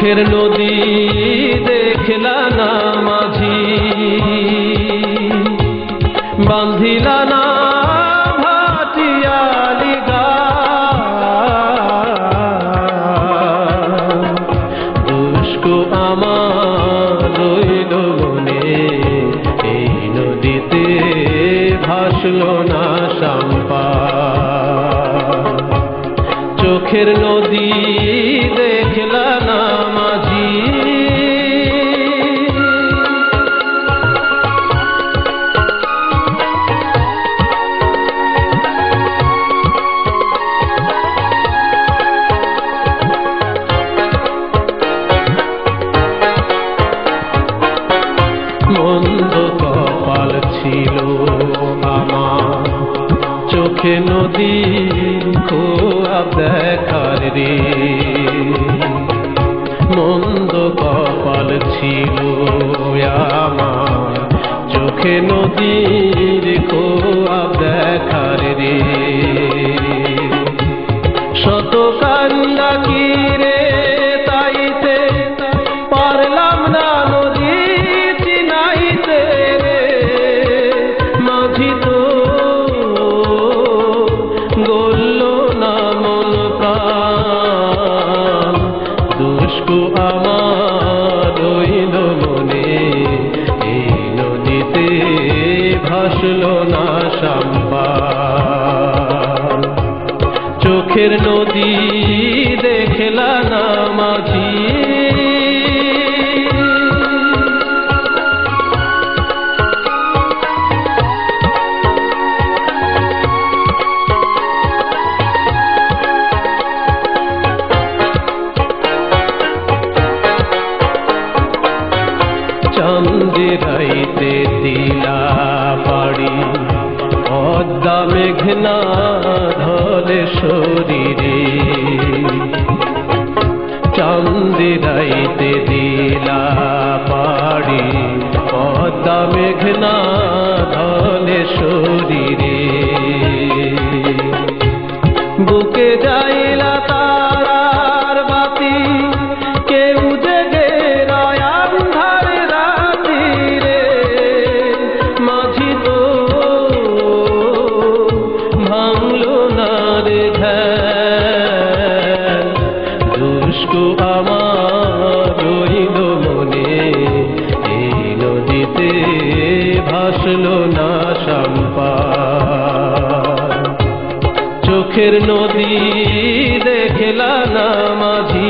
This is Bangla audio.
চোখের নদী দেখলা না মাঝি, বান্ধিলা না ভাটিয়ালি গান। দুষ্কু আমার রইল মনে, এই নদীতে ভাসলো না সাম্পান। চোখের নদী দেখলা না মাঝি, মন্দ কপাল ছিল আমার, চোখে নদীর খোয়াব দেখার রে। মন্দ কপাল ছিল আমার, চোখে নদীর খোয়াব দেখার রে। শত কান্দা কি রে তাইতে পারলাম না নদী চিনাইতে রে। মাঝি তো গলল না মন প্রাণ, দুষ্কু আমার রইল মনে, এই নদীতে ভাসলো না সাম্পান। চোখের নদী দেখলা না মাঝি, চান্দিরাইতে দিলা পাড়ি, পদ্মা মেঘনা ধলে শরীরে। চান্দিরাইতে দিলা পাড়ি, পদ্মা মেঘনা ধলে শরীরে। বুকে যাইলা তারার বাতি, কেউ জেগে রয় আন্ধার রাতি রে। মাঝি তো ভাঙলো না রে ধ্যান, দুষ্কু আমার রইল মনে, এই নদীতে ভাসলো না সাম্পান। চোখের নদী দেখলা না মাঝি।